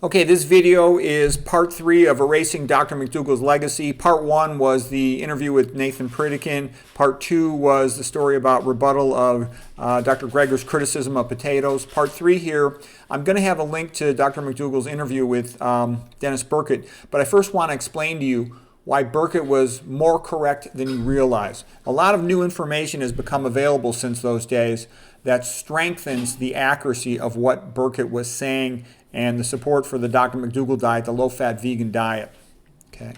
Okay, this video is part 3 of Erasing Dr. Mcdougall's Legacy. Part 1 was the interview with Nathan Pritikin. Part 2 was the story about rebuttal of Dr. Greger's criticism of potatoes. Part 3 here, I'm going to have a link to Dr. Mcdougall's interview with Dennis Burkitt, but I first want to explain to you why Burkitt was more correct than you realize. A lot of new information has become available since those days that strengthens the accuracy of what Burkitt was saying and the support for the Dr. Mcdougall diet, the low-fat vegan diet. Okay.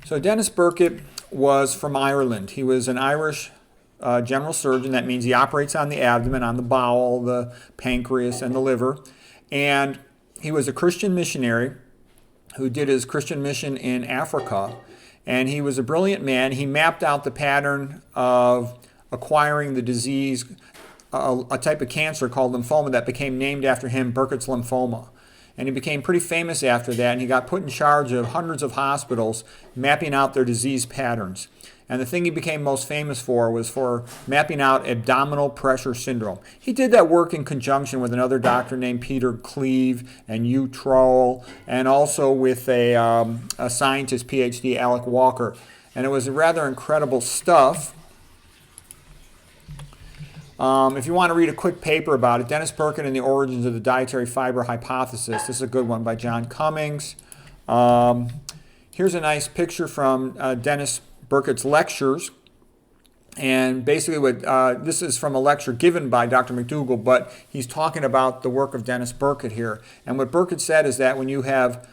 So Dennis Burkitt was from Ireland. He was an Irish general surgeon. That means he operates on the abdomen, on the bowel, the pancreas, and the liver. And he was a Christian missionary who did his Christian mission in Africa. And he was a brilliant man. He mapped out the pattern of acquiring the disease, a type of cancer called lymphoma that became named after him, Burkitt's lymphoma. And he became pretty famous after that, and he got put in charge of hundreds of hospitals mapping out their disease patterns. And the thing he became most famous for was for mapping out abdominal pressure syndrome. He did that work in conjunction with another doctor named Peter Cleve and Hugh Troll, and also with a scientist, PhD, Alec Walker. And it was rather incredible stuff. If you want to read a quick paper about it, Dennis Burkitt and the Origins of the Dietary Fiber Hypothesis. This is a good one by John Cummings. Here's a nice picture from Dennis Burkitt's lectures. And basically this is from a lecture given by Dr. Mcdougall, but he's talking about the work of Dennis Burkitt here. And what Burkitt said is that when you have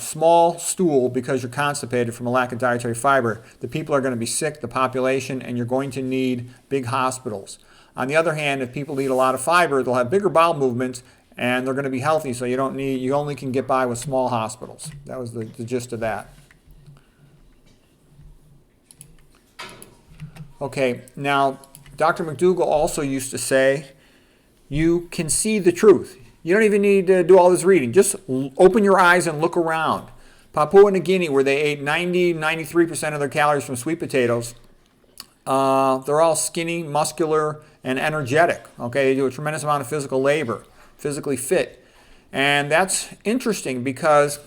small stool because you're constipated from a lack of dietary fiber, the people are going to be sick, the population, and you're going to need big hospitals. On the other hand, if people eat a lot of fiber, they'll have bigger bowel movements and they're going to be healthy, so you only can get by with small hospitals. That was the gist of that. Okay, now Dr. Mcdougall also used to say, you can see the truth. You don't even need to do all this reading. Just open your eyes and look around. Papua New Guinea, where they ate 93% of their calories from sweet potatoes, they're all skinny, muscular, and energetic. Okay, they do a tremendous amount of physical labor, physically fit. And that's interesting because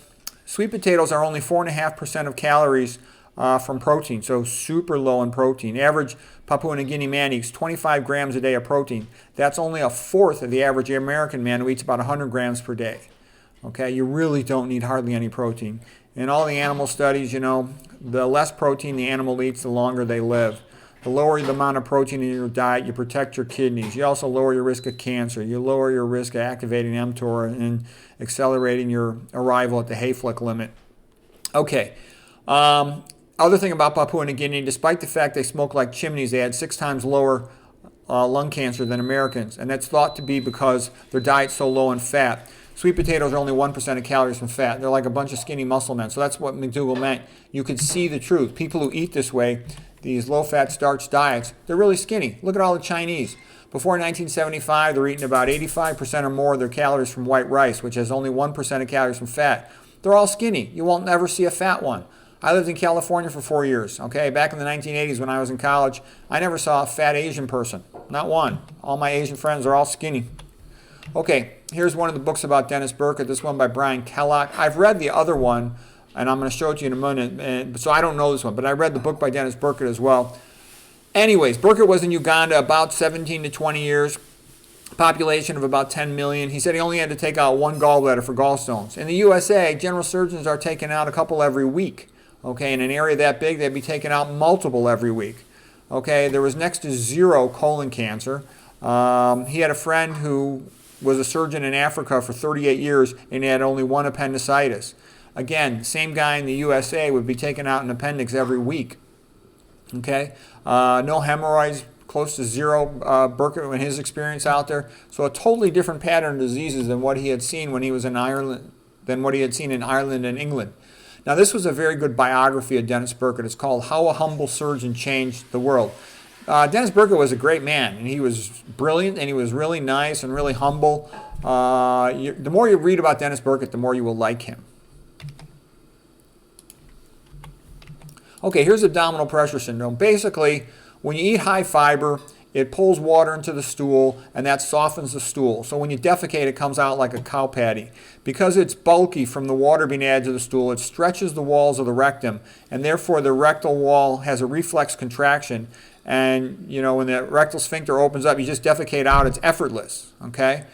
sweet potatoes are only 4.5% of calories from protein, so super low in protein. Average Papua New Guinea man eats 25 grams a day of protein. That's only a fourth of the average American man who eats about 100 grams per day. Okay, you really don't need hardly any protein. In all the animal studies, you know, the less protein the animal eats, the longer they live. The lower the amount of protein in your diet, you protect your kidneys. You also lower your risk of cancer. You lower your risk of activating mTOR and accelerating your arrival at the Hayflick limit. Okay. Other thing about Papua New Guinea, despite the fact they smoke like chimneys, they had 6 times lower lung cancer than Americans. And that's thought to be because their diet's so low in fat. Sweet potatoes are only 1% of calories from fat. They're like a bunch of skinny muscle men. So that's what Mcdougall meant. You could see the truth. People who eat this way, these low-fat starch diets, they're really skinny. Look at all the Chinese. Before 1975, they're eating about 85% or more of their calories from white rice, which has only 1% of calories from fat. They're all skinny. You won't ever see a fat one. I lived in California for 4 years. Okay, back in the 1980s when I was in college, I never saw a fat Asian person. Not one. All my Asian friends are all skinny. Okay, here's one of the books about Dennis Burkitt. This one by Brian Kellogg. I've read the other one, and I'm going to show it to you in a minute. So I don't know this one, but I read the book by Dennis Burkitt as well. Anyways, Burkitt was in Uganda about 17 to 20 years. Population of about 10 million. He said he only had to take out 1 gallbladder for gallstones. In the USA, general surgeons are taking out a couple every week. Okay, in an area that big, they'd be taking out multiple every week. Okay, there was next to 0 colon cancer. He had a friend who was a surgeon in Africa for 38 years and he had only 1 appendicitis. Again, same guy in the USA would be taking out an appendix every week. Okay, no hemorrhoids, close to 0, Burkitt in his experience out there. So a totally different pattern of diseases than what he had seen when he was in Ireland, than what he had seen in Ireland and England. Now this was a very good biography of Dennis Burkitt. It's called How a Humble Surgeon Changed the World. Dennis Burkitt was a great man, and he was brilliant, and he was really nice and really humble. The more you read about Dennis Burkitt, the more you will like him. Okay, here's abdominal pressure syndrome. Basically, when you eat high fiber it pulls water into the stool, and that softens the stool. So when you defecate, it comes out like a cow patty. Because it's bulky from the water being added to the stool, it stretches the walls of the rectum, and therefore the rectal wall has a reflex contraction. And, when the rectal sphincter opens up, you just defecate out. It's effortless, okay?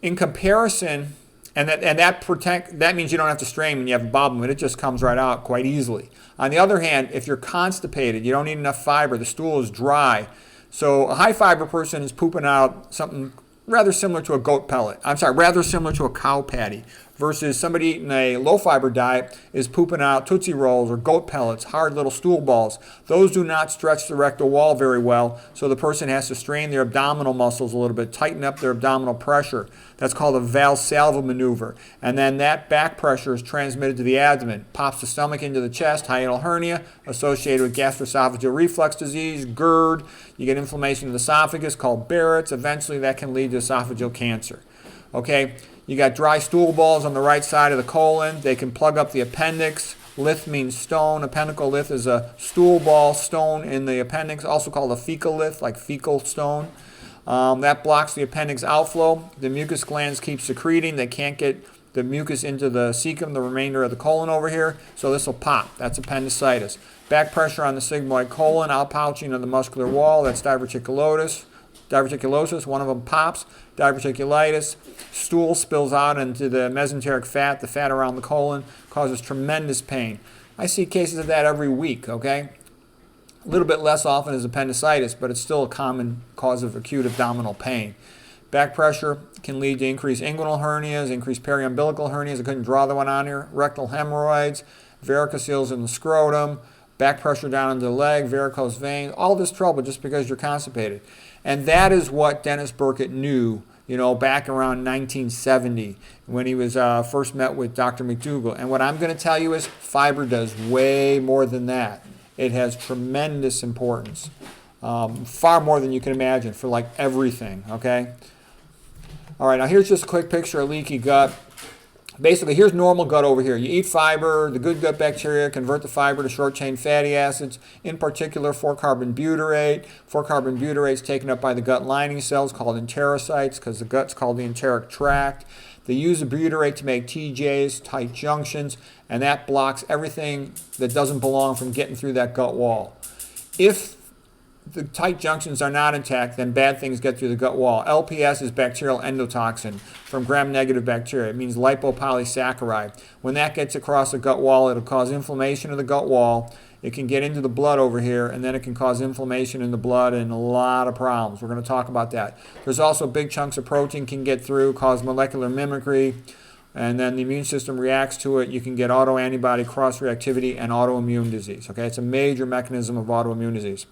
In comparison, that means you don't have to strain when you have a bowel movement. It just comes right out quite easily. On the other hand, if you're constipated, you don't need enough fiber, the stool is dry. So a high fiber person is pooping out something rather similar to a rather similar to a cow patty, versus somebody eating a low fiber diet is pooping out Tootsie Rolls or goat pellets, hard little stool balls. Those do not stretch the rectal wall very well, so the person has to strain their abdominal muscles a little bit, tighten up their abdominal pressure. That's called a Valsalva maneuver. And then that back pressure is transmitted to the abdomen, pops the stomach into the chest, hiatal hernia, associated with gastroesophageal reflux disease, GERD. You get inflammation of the esophagus called Barrett's. Eventually that can lead to esophageal cancer. Okay, you got dry stool balls on the right side of the colon. They can plug up the appendix. Lith means stone. Appendical lith is a stool ball stone in the appendix, also called a fecal lith, like fecal stone. That blocks the appendix outflow. The mucus glands keep secreting. They can't get the mucus into the cecum, the remainder of the colon over here, so this will pop. That's appendicitis. Back pressure on the sigmoid colon, outpouching of the muscular wall. That's diverticulosis. One of them pops. Diverticulitis. Stool spills out into the mesenteric fat, the fat around the colon, causes tremendous pain. I see cases of that every week, okay? A little bit less often as appendicitis, but it's still a common cause of acute abdominal pain. Back pressure can lead to increased inguinal hernias, increased periumbilical hernias. I couldn't draw the one on here. Rectal hemorrhoids, varicoceles in the scrotum, back pressure down into the leg, varicose veins, all this trouble just because you're constipated. And that is what Dennis Burkitt knew, back around 1970 when he was first met with Dr. Mcdougall. And what I'm going to tell you is fiber does way more than that. It has tremendous importance, far more than you can imagine for like everything, okay? All right, now here's just a quick picture of leaky gut. Basically, here's normal gut over here. You eat fiber, the good gut bacteria convert the fiber to short-chain fatty acids, in particular 4-carbon butyrate. 4-carbon butyrate is taken up by the gut lining cells called enterocytes because the gut's called the enteric tract. They use the butyrate to make TJs, tight junctions, and that blocks everything that doesn't belong from getting through that gut wall. If the tight junctions are not intact, then bad things get through the gut wall. LPS is bacterial endotoxin from gram-negative bacteria. It means lipopolysaccharide. When that gets across the gut wall, it'll cause inflammation of the gut wall. It can get into the blood over here, and then it can cause inflammation in the blood and a lot of problems. We're going to talk about that. There's also big chunks of protein can get through, cause molecular mimicry, and then the immune system reacts to it. You can get autoantibody cross-reactivity and autoimmune disease. Okay, it's a major mechanism of autoimmune disease.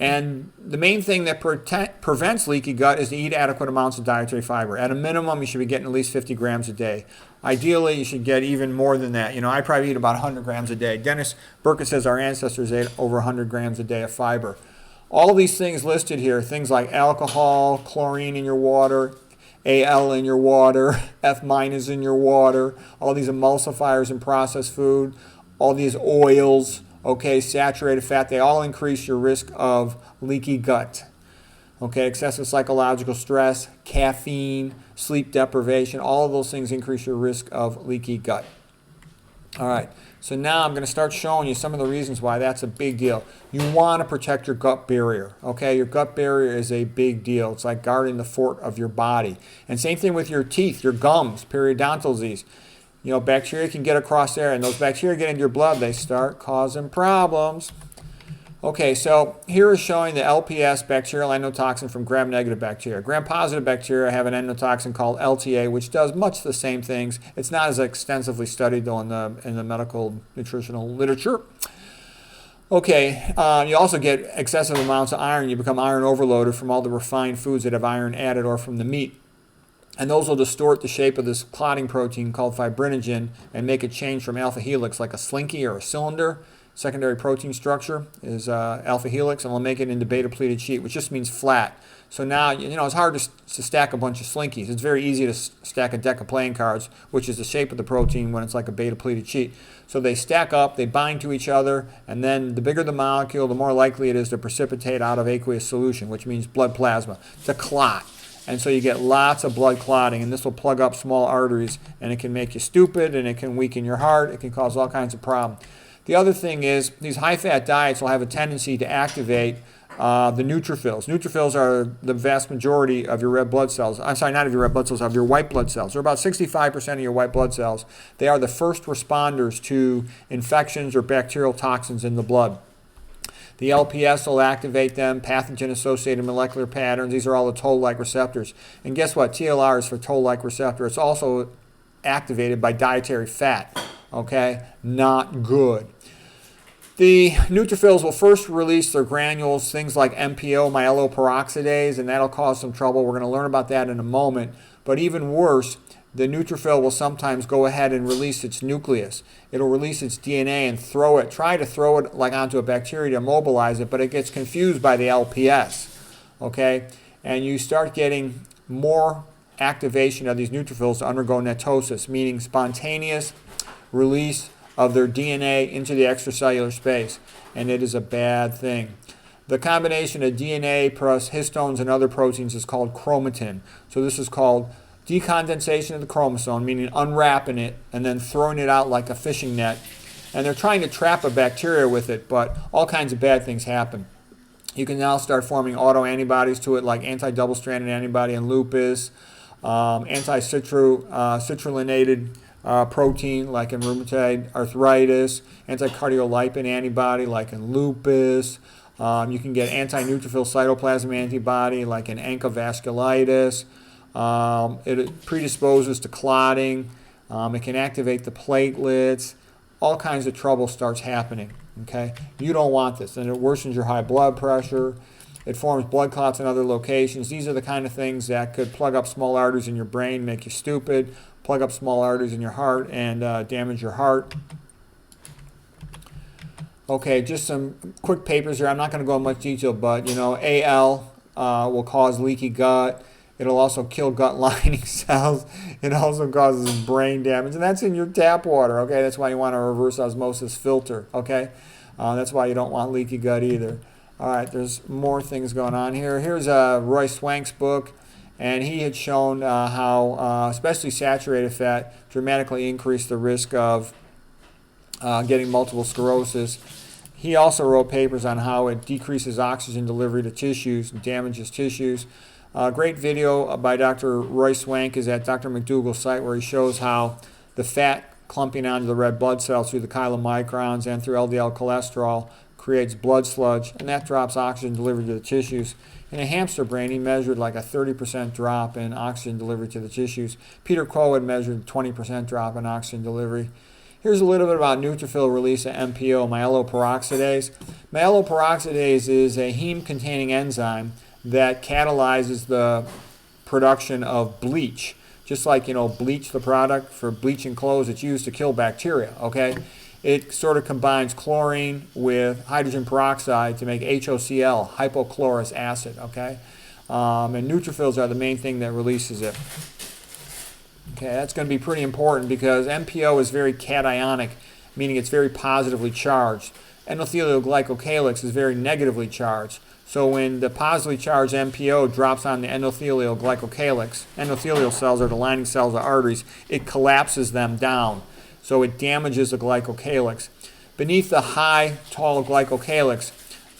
And the main thing that prevents leaky gut is to eat adequate amounts of dietary fiber. At a minimum, you should be getting at least 50 grams a day. Ideally, you should get even more than that. I probably eat about 100 grams a day. Dennis Burkitt says our ancestors ate over 100 grams a day of fiber. All these things listed here, things like alcohol, chlorine in your water, Al in your water, F- in your water, all these emulsifiers in processed food, all these oils, okay, saturated fat, they all increase your risk of leaky gut. Okay, excessive psychological stress, caffeine, sleep deprivation, all of those things increase your risk of leaky gut. All right, so now I'm going to start showing you some of the reasons why that's a big deal. You want to protect your gut barrier, okay? Your gut barrier is a big deal. It's like guarding the fort of your body. And same thing with your teeth, your gums, periodontal disease. Bacteria can get across there, and those bacteria get into your blood, they start causing problems. Okay, so here is showing the LPS bacterial endotoxin from gram-negative bacteria. Gram-positive bacteria have an endotoxin called LTA, which does much the same things. It's not as extensively studied, though, in the medical nutritional literature. Okay, you also get excessive amounts of iron. You become iron overloaded from all the refined foods that have iron added or from the meat. And those will distort the shape of this clotting protein called fibrinogen and make it change from alpha helix like a slinky or a cylinder. Secondary protein structure is alpha helix, and will make it into beta-pleated sheet, which just means flat. So now, it's hard to stack a bunch of Slinkies. It's very easy to stack a deck of playing cards, which is the shape of the protein when it's like a beta-pleated sheet. So they stack up, they bind to each other, and then the bigger the molecule, the more likely it is to precipitate out of aqueous solution, which means blood plasma, to clot. And so you get lots of blood clotting, and this will plug up small arteries, and it can make you stupid, and it can weaken your heart. It can cause all kinds of problems. The other thing is these high-fat diets will have a tendency to activate the neutrophils. Neutrophils are the vast majority of your red blood cells. I'm sorry, not of your red blood cells, of your white blood cells. They're about 65% of your white blood cells. They are the first responders to infections or bacterial toxins in the blood. The LPS will activate them, pathogen-associated molecular patterns. These are all the toll-like receptors. And guess what? TLR is for toll-like receptor. It's also activated by dietary fat. Okay? Not good. The neutrophils will first release their granules, things like MPO, myeloperoxidase, and that'll cause some trouble. We're going to learn about that in a moment. But even worse, the neutrophil will sometimes go ahead and release its nucleus. It'll release its DNA and try to throw it like onto a bacteria to immobilize it, but it gets confused by the LPS. Okay? And you start getting more activation of these neutrophils to undergo netosis, meaning spontaneous release of their DNA into the extracellular space, and it is a bad thing. The combination of DNA plus histones and other proteins is called chromatin. So this is called decondensation of the chromosome, meaning unwrapping it and then throwing it out like a fishing net. And they're trying to trap a bacteria with it, but all kinds of bad things happen. You can now start forming autoantibodies to it, like anti-double-stranded antibody in lupus, anti-citrulline protein like in rheumatoid arthritis, anti-cardiolipin antibody like in lupus. You can get anti-neutrophil cytoplasm antibody like in ANCA vasculitis. It predisposes to clotting. It can activate the platelets. All kinds of trouble starts happening. Okay, you don't want this, and it worsens your high blood pressure. It forms blood clots in other locations. These are the kind of things that could plug up small arteries in your brain, make you stupid, plug up small arteries in your heart, and damage your heart. Okay, just some quick papers here. I'm not going to go in much detail, but AL will cause leaky gut. It'll also kill gut lining cells. It also causes brain damage, and that's in your tap water. Okay, that's why you want a reverse osmosis filter. Okay, that's why you don't want leaky gut either. All right, there's more things going on here. Here's Roy Swank's book, and he had shown how especially saturated fat dramatically increased the risk of getting multiple sclerosis. He also wrote papers on how it decreases oxygen delivery to tissues and damages tissues. A great video by Dr. Roy Swank is at Dr. Mcdougall's site, where he shows how the fat clumping onto the red blood cells through the chylomicrons and through LDL cholesterol creates blood sludge, and that drops oxygen delivery to the tissues. In a hamster brain, he measured like a 30% drop in oxygen delivery to the tissues. Peter Cohen measured 20% drop in oxygen delivery. Here's a little bit about neutrophil release of MPO, myeloperoxidase. Myeloperoxidase is a heme-containing enzyme that catalyzes the production of bleach. Just like, bleach, the product for bleaching clothes, it's used to kill bacteria, okay? It sort of combines chlorine with hydrogen peroxide to make HOCl, hypochlorous acid, okay? And neutrophils are the main thing that releases it. Okay, that's going to be pretty important because MPO is very cationic, meaning it's very positively charged. Endothelial glycocalyx is very negatively charged. So when the positively charged MPO drops on the endothelial glycocalyx, endothelial cells are the lining cells of arteries, it collapses them down. So it damages the glycocalyx. Beneath the high, tall glycocalyx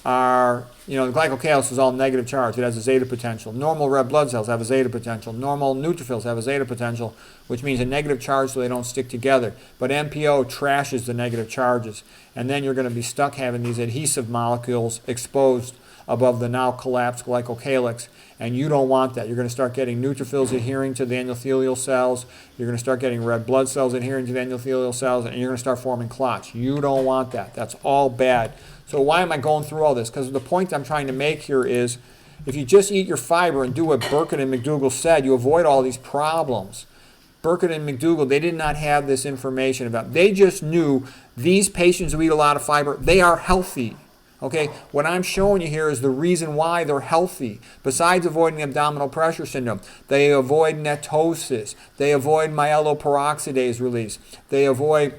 are, the glycocalyx is all negative charge. It has a zeta potential. Normal red blood cells have a zeta potential. Normal neutrophils have a zeta potential, which means a negative charge so they don't stick together. But MPO trashes the negative charges. And then you're going to be stuck having these adhesive molecules exposed above the now collapsed glycocalyx, and you don't want that. You're going to start getting neutrophils adhering to the endothelial cells, you're going to start getting red blood cells adhering to the endothelial cells, and you're going to start forming clots. You don't want that. That's all bad. So why am I going through all this? Because the point I'm trying to make here is, if you just eat your fiber and do what Burkitt and Mcdougall said, you avoid all these problems. Burkitt and Mcdougall, they did not have this information about. They just knew these patients who eat a lot of fiber, they are healthy. Okay, what I'm showing you here is the reason why they're healthy. Besides avoiding abdominal pressure syndrome, they avoid netosis, they avoid myeloperoxidase release, they avoid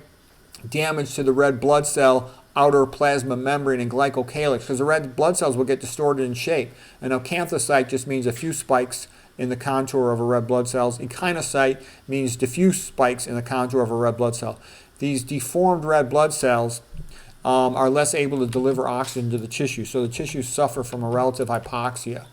damage to the red blood cell outer plasma membrane and glycocalyx, because the red blood cells will get distorted in shape. An acanthocyte just means a few spikes in the contour of a red blood cell. Echinocyte means diffuse spikes in the contour of a red blood cell. These deformed red blood cells are less able to deliver oxygen to the tissue, so the tissues suffer from a relative hypoxia.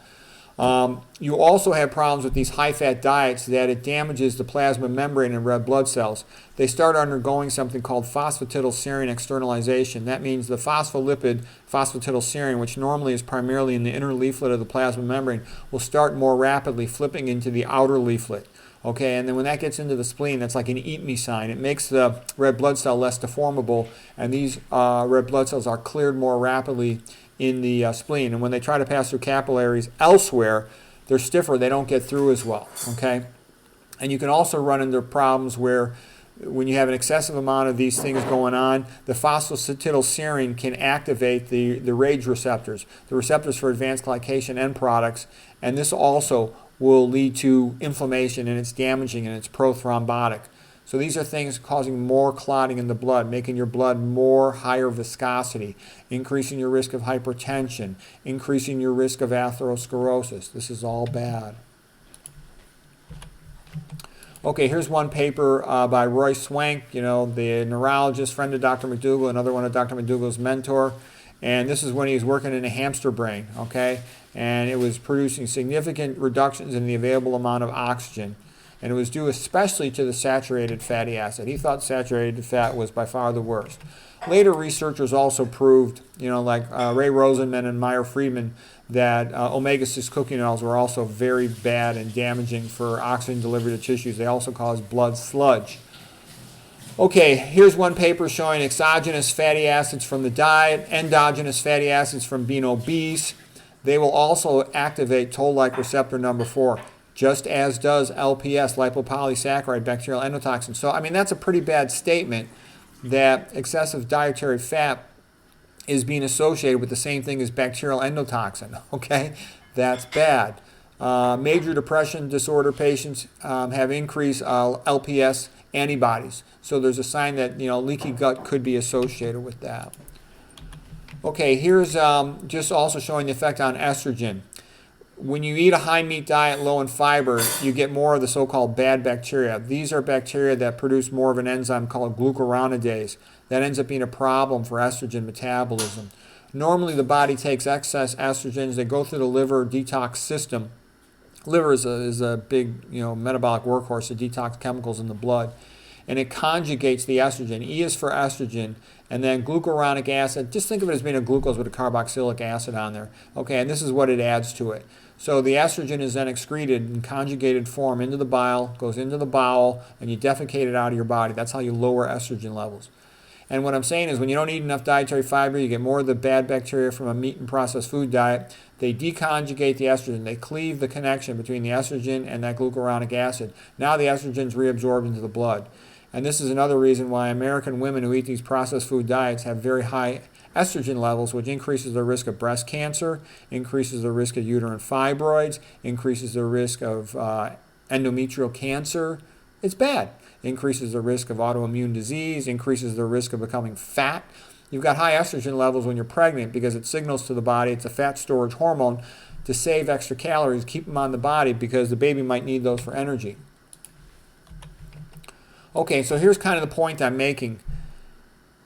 You also have problems with these high-fat diets that it damages the plasma membrane in red blood cells. They start undergoing something called phosphatidylserine externalization. That means the phospholipid phosphatidylserine, which normally is primarily in the inner leaflet of the plasma membrane, will start more rapidly flipping into the outer leaflet. Okay, and then when that gets into the spleen, that's like an eat me sign. It makes the red blood cell less deformable, and these red blood cells are cleared more rapidly in the spleen. And when they try to pass through capillaries elsewhere, they're stiffer. They don't get through as well. Okay, and you can also run into problems where when you have an excessive amount of these things going on, the phosphatidylserine can activate the RAGE receptors, the receptors for advanced glycation end products, and this also will lead to inflammation, and it's damaging, and it's prothrombotic. So these are things causing more clotting in the blood, making your blood more higher viscosity, increasing your risk of hypertension, increasing your risk of atherosclerosis. This is all bad. Okay, here's one paper by Roy Swank, the neurologist, friend of Dr. Mcdougall, another one of Dr. Mcdougall's mentor. And this is when he was working in a hamster brain, okay? And it was producing significant reductions in the available amount of oxygen. And it was due especially to the saturated fatty acid. He thought saturated fat was by far the worst. Later researchers also proved, like Ray Rosenman and Meyer Friedman, that omega-6 cooking oils were also very bad and damaging for oxygen delivery to tissues. They also cause blood sludge. Okay, here's one paper showing exogenous fatty acids from the diet, endogenous fatty acids from being obese. They will also activate toll-like receptor number 4, just as does LPS, lipopolysaccharide bacterial endotoxin. So, that's a pretty bad statement that excessive dietary fat is being associated with the same thing as bacterial endotoxin, okay? That's bad. Major depression disorder patients have increased LPS antibodies. So there's a sign that leaky gut could be associated with that. Okay, here's just also showing the effect on estrogen. When you eat a high meat diet low in fiber, you get more of the so-called bad bacteria. These are bacteria that produce more of an enzyme called glucuronidase. That ends up being a problem for estrogen metabolism. Normally the body takes excess estrogens. They go through the liver detox system. Liver is a big metabolic workhorse to detox chemicals in the blood. And it conjugates the estrogen. E is for estrogen. And then glucuronic acid, just think of it as being a glucose with a carboxylic acid on there. Okay, and this is what it adds to it. So the estrogen is then excreted in conjugated form into the bile, goes into the bowel, and you defecate it out of your body. That's how you lower estrogen levels. And what I'm saying is when you don't eat enough dietary fiber, you get more of the bad bacteria from a meat and processed food diet. They deconjugate the estrogen. They cleave the connection between the estrogen and that glucuronic acid. Now the estrogen is reabsorbed into the blood. And this is another reason why American women who eat these processed food diets have very high estrogen levels, which increases their risk of breast cancer, increases the risk of uterine fibroids, increases the risk of endometrial cancer. It's bad. Increases the risk of autoimmune disease, increases the risk of becoming fat. You've got high estrogen levels when you're pregnant because it signals to the body, it's a fat storage hormone, to save extra calories, keep them on the body because the baby might need those for energy. Okay, so here's kind of the point I'm making.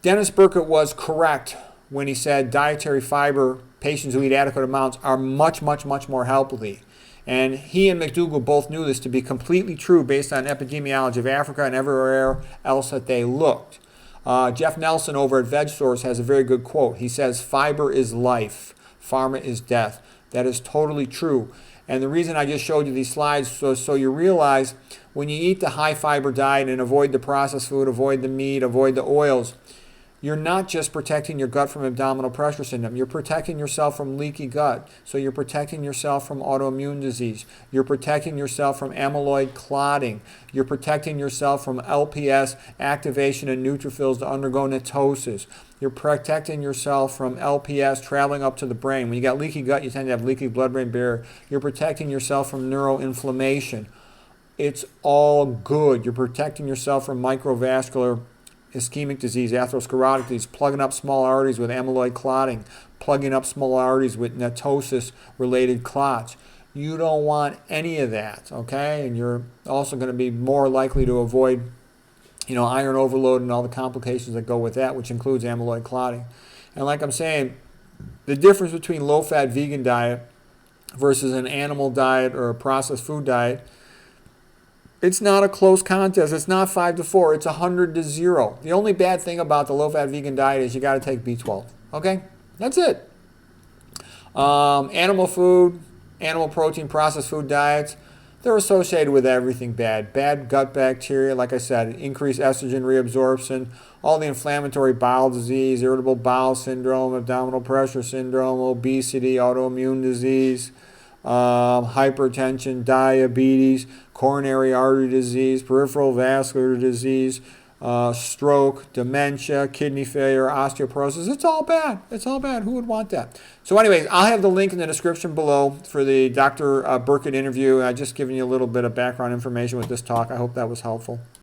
Dennis Burkitt was correct when he said dietary fiber patients who eat adequate amounts are much, much, much more healthy. And he and Mcdougall both knew this to be completely true based on epidemiology of Africa and everywhere else that they looked. Jeff Nelson over at VegSource has a very good quote. He says, "Fiber is life, pharma is death." That is totally true. And the reason I just showed you these slides so you realize when you eat the high fiber diet and avoid the processed food, avoid the meat, avoid the oils, You're not just protecting your gut from abdominal pressure syndrome. You're protecting yourself from leaky gut. So you're protecting yourself from autoimmune disease. You're protecting yourself from amyloid clotting. You're protecting yourself from LPS activation in neutrophils to undergo netosis. You're protecting yourself from LPS traveling up to the brain. When you got leaky gut, you tend to have leaky blood-brain barrier. You're protecting yourself from neuroinflammation. It's all good. You're protecting yourself from microvascular ischemic disease, atherosclerotic disease, plugging up small arteries with amyloid clotting, plugging up small arteries with netosis-related clots. You don't want any of that, okay? And you're also going to be more likely to avoid, iron overload and all the complications that go with that, which includes amyloid clotting. And like I'm saying, the difference between low-fat vegan diet versus an animal diet or a processed food diet, it's not a close contest. It's not 5-4. It's 100-0. The only bad thing about the low-fat vegan diet is you got to take B12. Okay? That's it. Animal food, animal protein, processed food diets, they're associated with everything bad. Bad gut bacteria, like I said, increased estrogen reabsorption, all the inflammatory bowel disease, irritable bowel syndrome, abdominal pressure syndrome, obesity, autoimmune disease, hypertension, diabetes, coronary artery disease, peripheral vascular disease, stroke, dementia, kidney failure, osteoporosis. It's all bad. It's all bad. Who would want that? So anyways, I'll have the link in the description below for the Dr. Burkitt interview. I've just given you a little bit of background information with this talk. I hope that was helpful.